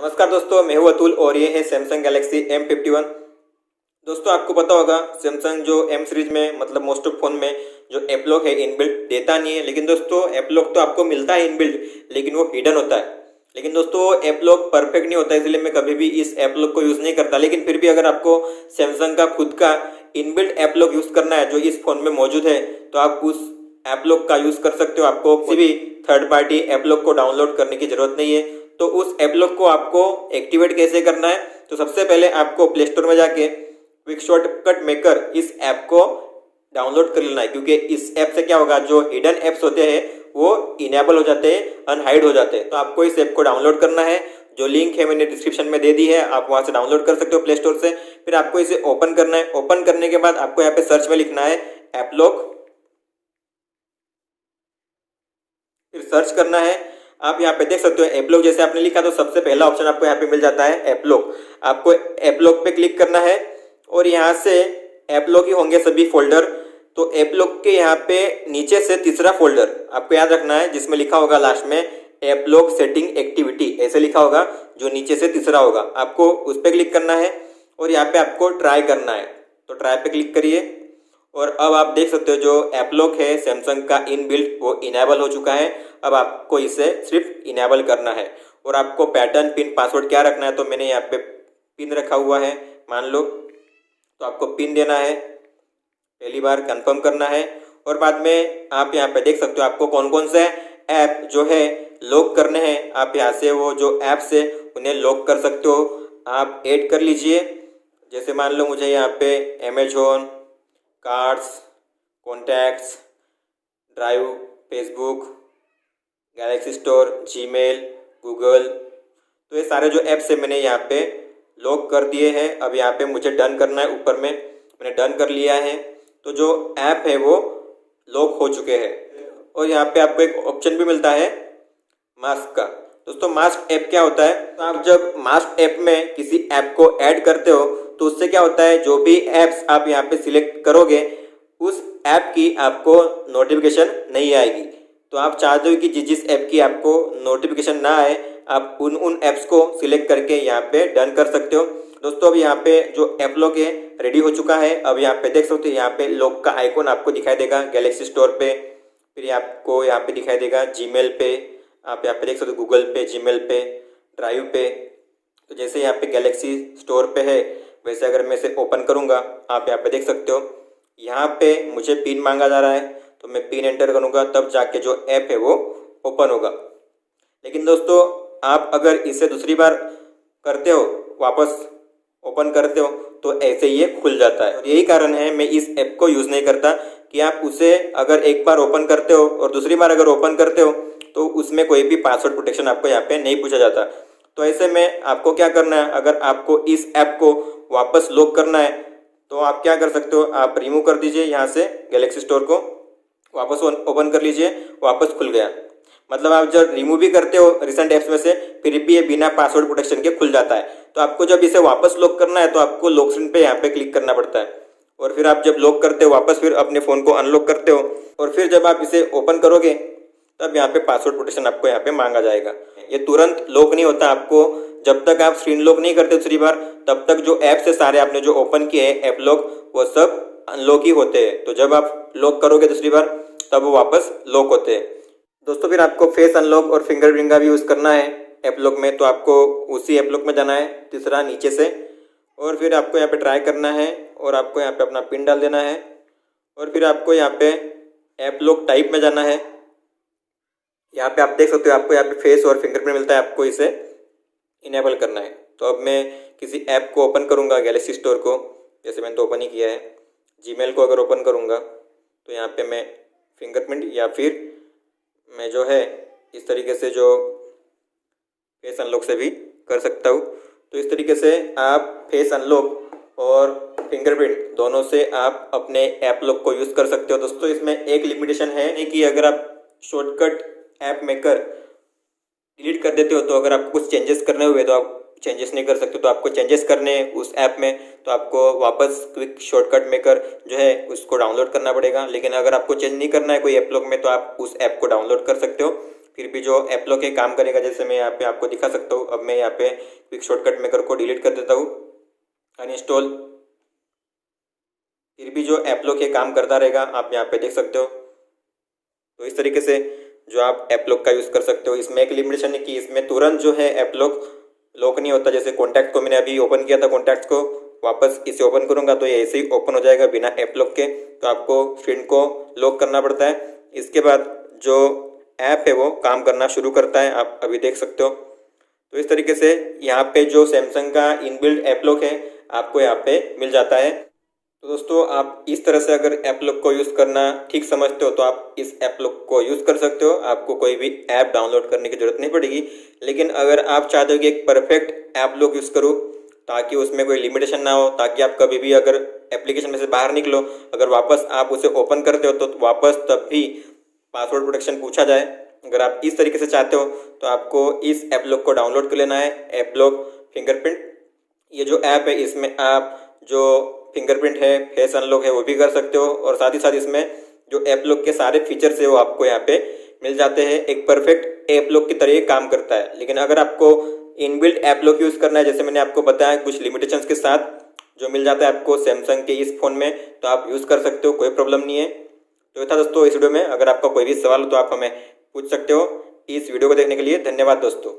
नमस्कार दोस्तों, मैं हूं अतुल और ये है सैमसंग गैलेक्सी M51। दोस्तों आपको पता होगा सैमसंग जो M सीरीज में मतलब मोस्ट ऑफ फोन में जो ऐप लॉक है इनबिल्ट देता नहीं है। लेकिन दोस्तों ऐप लॉक तो आपको मिलता है इनबिल्ट, लेकिन वो हिडन होता है। लेकिन दोस्तों ऐप लॉक परफेक्ट नहीं होता, इसलिए मैं कभी भी इस ऐप लॉक को यूज़ नहीं करता। लेकिन फिर भी अगर आपको सैमसंग का खुद का इनबिल्ट ऐप लॉक यूज़ करना है जो इस फोन में मौजूद है, तो आप उस ऐप लॉक का यूज़ कर सकते हो। आपको किसी भी थर्ड पार्टी ऐप लॉक को डाउनलोड करने की जरूरत नहीं है। तो उस ऐप लॉक को आपको एक्टिवेट कैसे करना है, तो सबसे पहले आपको प्ले स्टोर में जाके क्विक शॉर्टकट मेकर इस ऐप को डाउनलोड कर लेना है। क्योंकि इस ऐप से क्या होगा, जो हिडन ऐप्स होते हैं वो इनेबल हो जाते हैं, अनहाइड हो जाते हैं। तो आपको इस ऐप को डाउनलोड करना है, जो लिंक है मैंने डिस्क्रिप्शन में दे दी है, आप वहां से डाउनलोड कर सकते हो प्ले स्टोर से। फिर आपको इसे ओपन करना है। ओपन करने के बाद आपको यहाँ पे सर्च में लिखना है ऐप लॉक, फिर सर्च करना है। आप यहाँ पे देख सकते हो ऐप लॉक जैसे आपने लिखा तो सबसे पहला ऑप्शन आपको यहाँ पे मिल जाता है ऐप लॉक। आपको ऐप लॉक पे क्लिक करना है और यहाँ से ऐप लॉक ही होंगे सभी फोल्डर। तो ऐप लॉक के यहाँ पे नीचे से तीसरा फोल्डर आपको याद रखना है, जिसमें लिखा होगा लास्ट में ऐप लॉक सेटिंग एक्टिविटी, ऐसे लिखा होगा, जो नीचे से तीसरा होगा। आपको उस पर क्लिक करना है और यहाँ पे आपको ट्राई करना है। तो ट्राई पे क्लिक करिए और अब आप देख सकते हो जो ऐप लॉक है सैमसंग का इनबिल्ट वो इनेबल हो चुका है। अब आपको इसे सिर्फ इनेबल करना है और आपको पैटर्न पिन पासवर्ड क्या रखना है, तो मैंने यहाँ पे पिन रखा हुआ है मान लो, तो आपको पिन देना है, पहली बार कंफर्म करना है। और बाद में आप यहाँ पे देख सकते हो आपको कौन कौन से ऐप जो है लॉक करने हैं। आप यहाँ से वो जो ऐप्स है उन्हें लॉक कर सकते हो, आप ऐड कर लीजिए। जैसे मान लो मुझे यहाँ पे Amazon, cards, contacts, drive, Facebook, Galaxy store, Gmail, Google, तो ये सारे जो ऐप्स है मैंने यहाँ पे लॉक कर दिए हैं। अब यहाँ पे मुझे डन करना है, ऊपर में मैंने डन कर लिया है। तो जो ऐप है वो लॉक हो चुके हैं। और यहाँ पे आपको एक ऑप्शन भी मिलता है मास्क का। दोस्तों मास्क ऐप क्या होता है, तो आप जब मास्क ऐप में किसी ऐप को ऐड करते हो तो उससे क्या होता है, जो भी ऐप्स आप यहाँ पे सिलेक्ट करोगे उस ऐप की आपको नोटिफिकेशन नहीं आएगी। तो आप चाहते हो कि जिस ऐप की आपको नोटिफिकेशन ना आए, आप उन ऐप्स को सिलेक्ट करके यहाँ पे डन कर सकते हो। दोस्तों अब यहाँ पे जो ऐप लॉक है रेडी हो चुका है। अब यहाँ पे देख सकते हो यहाँ पे लॉक का आइकॉन आपको दिखाई देगा गैलेक्सी स्टोर पे, फिर आपको यहाँ पे दिखाई देगा जीमेल पे, आप यहाँ पे देख सकते हो गूगल पे, जीमेल पे, ड्राइव पे। तो जैसे यहाँ पे गैलेक्सी स्टोर पे है वैसे अगर मैं इसे ओपन करूँगा, आप यहाँ पे देख सकते हो यहाँ पे मुझे पिन मांगा जा रहा है, तो मैं पिन एंटर करूँगा तब जाके जो ऐप है वो ओपन होगा। लेकिन दोस्तों आप अगर इसे दूसरी बार करते हो, वापस ओपन करते हो, तो ऐसे ही ये खुल जाता है। और यही कारण है मैं इस ऐप को यूज़ नहीं करता कि आप उसे अगर एक बार ओपन करते हो और दूसरी बार अगर ओपन करते हो तो उसमें कोई भी पासवर्ड प्रोटेक्शन आपको यहाँ पे नहीं पूछा जाता। तो ऐसे में आपको क्या करना है, अगर आपको इस ऐप को वापस लॉक करना है तो आप क्या कर सकते हो, आप रिमूव कर दीजिए यहाँ से गैलेक्सी स्टोर को, वापस ओपन कर लीजिए, वापस खुल गया। मतलब आप जब रिमूव भी करते हो रिसेंट ऐप्स में से फिर भी ये बिना पासवर्ड प्रोटेक्शन के खुल जाता है। तो आपको जब इसे वापस लॉक करना है तो आपको लॉक स्क्रीन पे यहाँ पे क्लिक करना पड़ता है और फिर आप जब लॉक करते हो वापस फिर अपने फ़ोन को अनलॉक करते हो और फिर जब आप इसे ओपन करोगे तब यहाँ पे पासवर्ड प्रोटेक्शन आपको यहाँ पे मांगा जाएगा। ये तुरंत लॉक नहीं होता, आपको जब तक आप स्क्रीन लॉक नहीं करते दूसरी बार तब तक जो ऐप्स है सारे आपने जो ओपन किए हैं ऐप लॉक वो सब अनलॉक ही होते हैं। तो जब आप लॉक करोगे दूसरी बार तब वो वापस लॉक होते हैं। दोस्तों फिर आपको फेस अनलॉक और फिंगरप्रिंट का भी यूज़ करना है ऐप लॉक में, तो आपको उसी ऐप लॉक में जाना है तीसरा नीचे से और फिर आपको यहाँ पे ट्राई करना है और आपको यहाँ पे अपना पिन डाल देना है और फिर आपको यहाँ पे ऐप लॉक टाइप में जाना है। यहाँ पे आप देख सकते हो आपको यहाँ पे फेस और फिंगरप्रिंट मिलता है, आपको इसे इनेबल करना है। तो अब मैं किसी ऐप को ओपन करूँगा, गैलेक्सी स्टोर को, जैसे मैंने तो ओपन ही किया है। जीमेल को अगर ओपन करूँगा तो यहाँ पे मैं फिंगरप्रिंट या फिर मैं जो है इस तरीके से जो फेस अनलॉक से भी कर सकता हूँ। तो इस तरीके से आप फेस अनलॉक और फिंगरप्रिंट दोनों से आप अपने ऐप लॉक को यूज़ कर सकते हो। दोस्तों इसमें एक लिमिटेशन है कि अगर आप शॉर्टकट ऐप मेकर डिलीट कर देते हो तो अगर आपको कुछ चेंजेस करने हुए तो आप चेंजेस नहीं कर सकते। तो आपको चेंजेस करने उस ऐप में तो आपको वापस क्विक शॉर्टकट मेकर जो है उसको डाउनलोड करना पड़ेगा। लेकिन अगर आपको चेंज नहीं करना है कोई ऐप लॉक में तो आप उस ऐप को डाउनलोड कर सकते हो। फिर भी जो ऐप लॉक है काम करेगा। जैसे मैं यहाँ पे आपको दिखा सकता हूँ। अब मैं यहाँ पे क्विक शॉर्टकट मेकर को डिलीट कर देता हूँ, अनइंस्टॉल। फिर भी जो ऐप लॉक है काम करता रहेगा, आप यहाँ पे देख सकते हो। तो इस तरीके से जो आप ऐप लॉक का यूज़ कर सकते हो। इसमें एक लिमिटेशन है कि इसमें तुरंत जो है ऐप लॉक नहीं होता। जैसे कॉन्टैक्ट को मैंने अभी ओपन किया था, कॉन्टैक्ट्स को वापस इसे ओपन करूंगा तो ये ऐसे ही ओपन हो जाएगा बिना ऐप लॉक के। तो आपको स्क्रीन को लॉक करना पड़ता है। इसके बाद जो ऐप है वो काम करना शुरू करता है, आप अभी देख सकते हो। तो इस तरीके से यहाँ पे जो सैमसंग का इनबिल्ट ऐप लॉक है आपको यहाँ पे मिल जाता है। तो दोस्तों, आप इस तरह से अगर ऐप लॉक को यूज़ करना ठीक समझते हो तो आप इस ऐप लॉक को यूज़ कर सकते हो। आपको कोई भी ऐप डाउनलोड करने की ज़रूरत नहीं पड़ेगी। लेकिन अगर आप चाहते हो कि एक परफेक्ट ऐप लॉक यूज़ करूँ ताकि उसमें कोई लिमिटेशन ना हो, ताकि आप कभी भी अगर एप्लीकेशन में से बाहर निकलो, अगर वापस आप उसे ओपन करते हो तो वापस तब भी पासवर्ड प्रोटेक्शन पूछा जाए, अगर आप इस तरीके से चाहते हो तो आपको इस ऐप लॉक को डाउनलोड कर लेना है, ऐप लॉक फिंगरप्रिंट। ये जो ऐप है इसमें आप जो फिंगरप्रिंट है, फेस अनलॉक है वो भी कर सकते हो, और साथ ही साथ इसमें जो ऐप लॉक के सारे फीचर्स है वो आपको यहाँ पे मिल जाते हैं। एक परफेक्ट ऐप लॉक की तरह ये काम करता है। लेकिन अगर आपको इनबिल्ट ऐप लॉक यूज़ करना है, जैसे मैंने आपको बताया कुछ लिमिटेशंस के साथ जो मिल जाता है आपको सैमसंग के इस फ़ोन में, तो आप यूज़ कर सकते हो, कोई प्रॉब्लम नहीं है। तो ये था दोस्तों इस वीडियो में। अगर आपका कोई भी सवाल हो तो आप हमें पूछ सकते हो। इस वीडियो को देखने के लिए धन्यवाद दोस्तों।